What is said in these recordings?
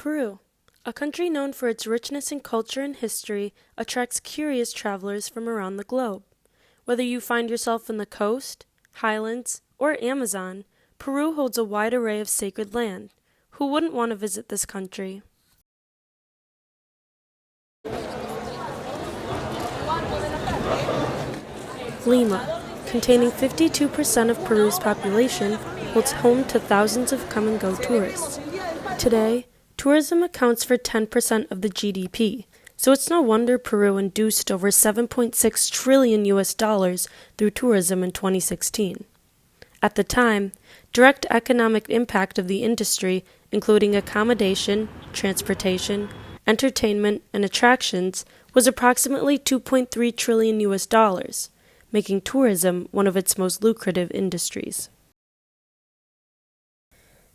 Peru, a country known for its richness in culture and history, attracts curious travelers from around the globe. Whether you find yourself in the coast, highlands, or Amazon, Peru holds a wide array of sacred land. Who wouldn't want to visit this country? Lima, containing 52% of Peru's population, holds home to thousands of come-and-go tourists. Today, tourism accounts for 10% of the GDP, so it's no wonder Peru induced over $7.6 trillion through tourism in 2016. At the time, direct economic impact of the industry, including accommodation, transportation, entertainment, and attractions, was approximately $2.3 trillion, making tourism one of its most lucrative industries.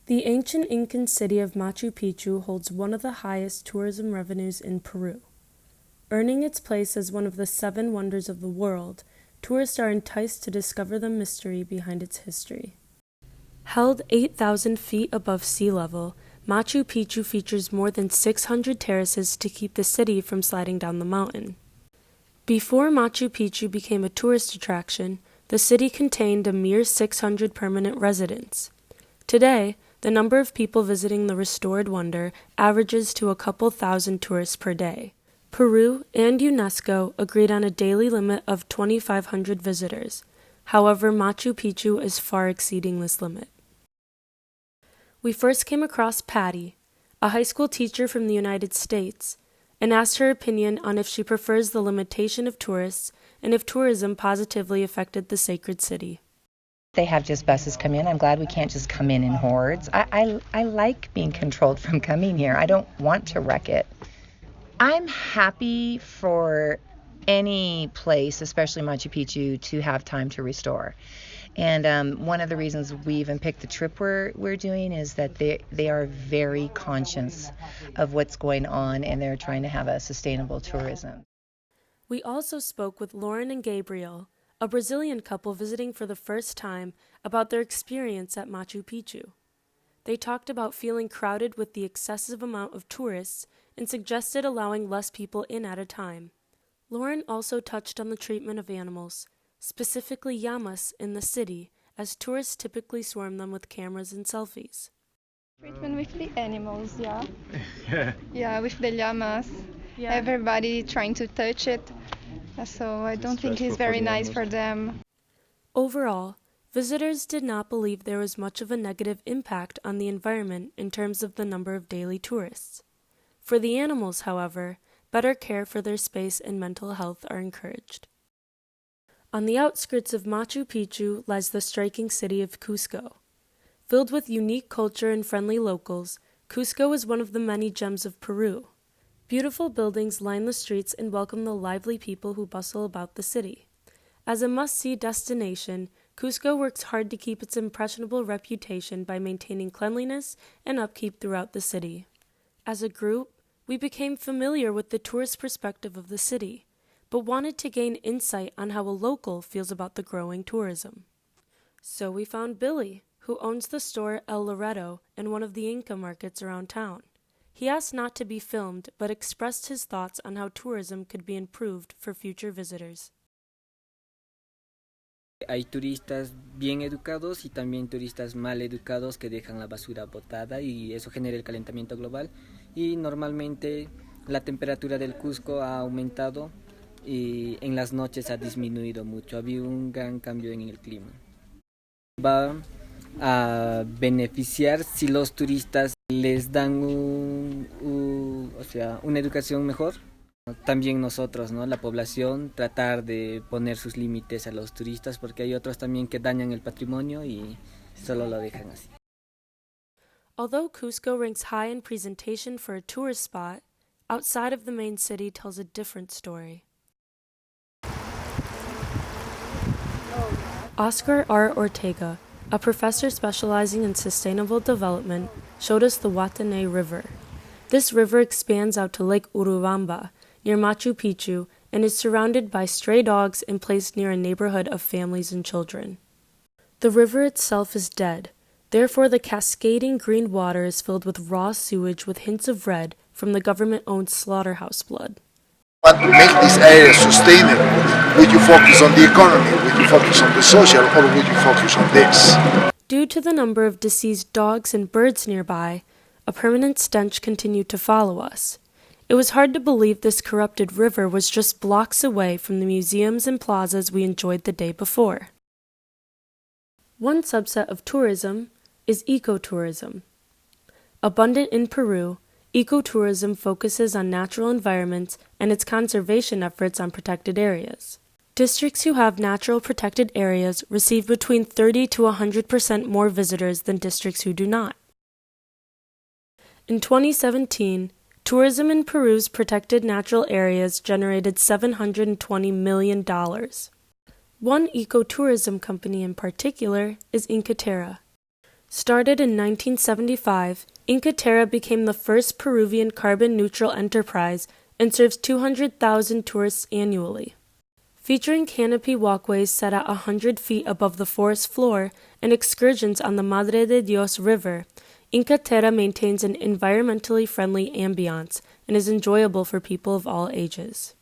The ancient Incan city of Machu Picchu holds one of the highest tourism revenues in Peru. Earning its place as one of the 7 wonders of the world, tourists are enticed to discover the mystery behind its history. Held 8,000 feet above sea level, Machu Picchu features more than 600 terraces to keep the city from sliding down the mountain. Before Machu Picchu became a tourist attraction, the city contained a mere 600 permanent residents. Today, the number of people visiting the restored wonder averages to a couple thousand tourists per day. Peru and UNESCO agreed on a daily limit of 2,500 visitors. However, Machu Picchu is far exceeding this limit. We first came across Patty, a high school teacher from the United States, and asked her opinion on if she prefers the limitation of tourists and if tourism positively affected the sacred city. They have just buses come in. I'm glad we can't just come in hordes. I like being controlled from coming here. I don't want to wreck it. I'm happy for any place, especially Machu Picchu, to have time to restore. And one of the reasons we even picked the trip we're doing is that they are very conscious of what's going on, and they're trying to have a sustainable tourism. We also spoke with Lauren and Gabriel, a Brazilian couple visiting for the first time, about their experience at Machu Picchu. They talked about feeling crowded with the excessive amount of tourists and suggested allowing less people in at a time. Lauren also touched on the treatment of animals, specifically llamas in the city, as tourists typically swarm them with cameras and selfies. Treatment with the animals, yeah. Yeah. Yeah, with the llamas. Yeah. Everybody trying to touch it. So I don't think it's very nice for them. Overall, visitors did not believe there was much of a negative impact on the environment in terms of the number of daily tourists. For the animals, however, better care for their space and mental health are encouraged. On the outskirts of Machu Picchu lies the striking city of Cusco. Filled with unique culture and friendly locals, Cusco is one of the many gems of Peru. Beautiful buildings line the streets and welcome the lively people who bustle about the city. As a must-see destination, Cusco works hard to keep its impressionable reputation by maintaining cleanliness and upkeep throughout the city. As a group, we became familiar with the tourist perspective of the city, but wanted to gain insight on how a local feels about the growing tourism. So we found Billy, who owns the store El Loreto in one of the Inca markets around town. He asked not to be filmed, but expressed his thoughts on how tourism could be improved for future visitors. Hay turistas bien educados y también turistas mal educados que dejan la basura botada y eso genera el calentamiento global. Y normalmente la temperatura del Cusco ha aumentado y en las noches ha disminuido mucho. Ha habido un gran cambio en el clima. Va a beneficiar si los turistas les dan una educación mejor. También nosotros, ¿no? La población, tratar de poner sus límites a los turistas porque hay otros también que dañan el patrimonio y solo lo dejan así. Although Cusco ranks high in presentation for a tourist spot, outside of the main city tells a different story. Oscar R. Ortega, a professor specializing in sustainable development, showed us the Watane River. This river expands out to Lake Urubamba, near Machu Picchu, and is surrounded by stray dogs and placed near a neighborhood of families and children. The river itself is dead, Therefore, the cascading green water is filled with raw sewage with hints of red from the government-owned slaughterhouse blood. Want to make this area sustainable, would you focus on the economy, would you focus on the social, or would you focus on this? Due to the number of deceased dogs and birds nearby, a permanent stench continued to follow us. It was hard to believe this corrupted river was just blocks away from the museums and plazas we enjoyed the day before. One subset of tourism is ecotourism. Abundant in Peru, ecotourism focuses on natural environments and its conservation efforts on protected areas. Districts who have natural protected areas receive between 30 to 100% more visitors than districts who do not. In 2017, tourism in Peru's protected natural areas generated $720 million. One ecotourism company in particular is Incaterra. Started in 1975, Incaterra became the first Peruvian carbon-neutral enterprise and serves 200,000 tourists annually. Featuring canopy walkways set at 100 feet above the forest floor and excursions on the Madre de Dios River, Incaterra maintains an environmentally friendly ambiance and is enjoyable for people of all ages.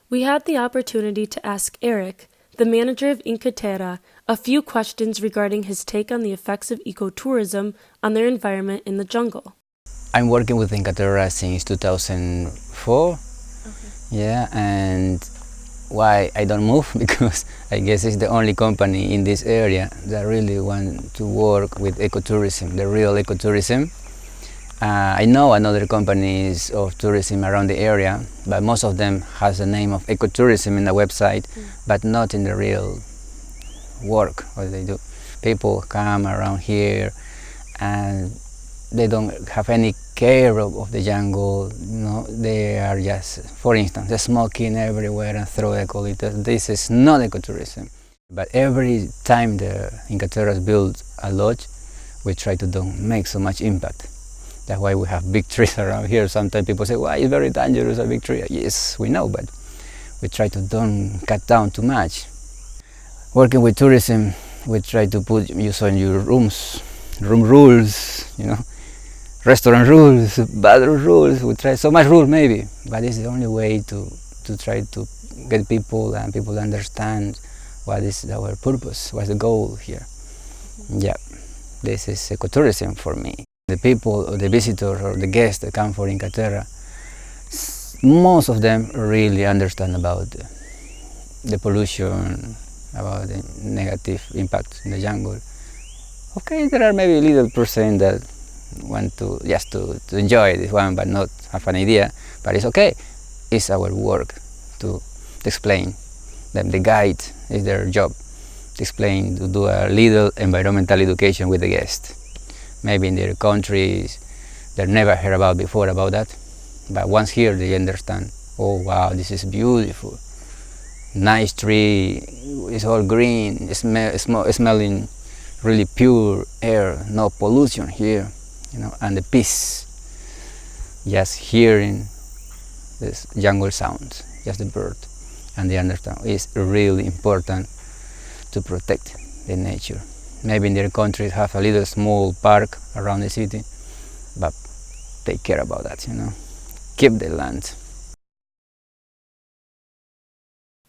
We had the opportunity to ask Eric, the manager of Incaterra, a few questions regarding his take on the effects of ecotourism on their environment in the jungle. I'm working with Incaterra since 2004. Yeah, and why I don't move? Because I guess it's the only company in this area that really want to work with ecotourism, the real ecotourism. I know another companies of tourism around the area, but most of them has the name of ecotourism in the website, but not in the real work what they do. People come around here and they don't have any care of the jungle. You know, they are just, for instance, they're smoking everywhere and throw ecolitters. This is not ecotourism. But every time the Incaterra build a lodge, we try to don't make so much impact. That's why we have big trees around here. Sometimes people say, "Why, it's very dangerous, a big tree." Yes, we know, but we try to don't cut down too much. Working with tourism, we try to put use on your room rules, you know, restaurant rules, bathroom rules. We try so much rules maybe, but it's the only way to try to get people and people understand what is our purpose, what's the goal here. Yeah, this is ecotourism for me. The people, or the visitors, or the guests that come for Incaterra, most of them really understand about the pollution, about the negative impact in the jungle. Okay, there are maybe a little percent that want to just to enjoy this one, but not have an idea. But it's okay. It's our work to explain them. The guide is their job to explain, to do a little environmental education with the guest. Maybe in their countries they never heard about before about that, but once here they understand. Oh wow, this is beautiful, nice tree, it's all green, smelling really pure air, no pollution here, you know, and the peace, just hearing this jungle sounds, just the bird, and they understand it's really important to protect the nature. Maybe in their countries have a little small park around the city, but they care about that, you know. Keep the land.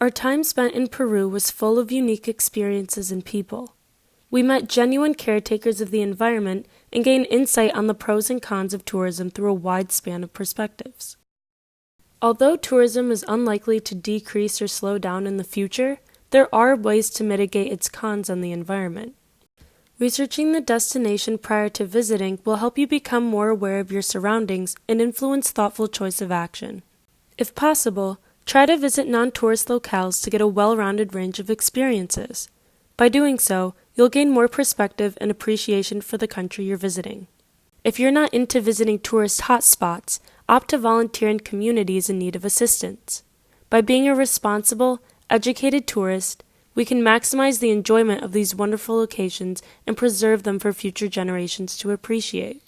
Our time spent in Peru was full of unique experiences and people. We met genuine caretakers of the environment and gained insight on the pros and cons of tourism through a wide span of perspectives. Although tourism is unlikely to decrease or slow down in the future, there are ways to mitigate its cons on the environment. Researching the destination prior to visiting will help you become more aware of your surroundings and influence thoughtful choice of action. If possible, try to visit non-tourist locales to get a well-rounded range of experiences. By doing so, you'll gain more perspective and appreciation for the country you're visiting. If you're not into visiting tourist hotspots, opt to volunteer in communities in need of assistance. By being a responsible, educated tourist, we can maximize the enjoyment of these wonderful locations and preserve them for future generations to appreciate.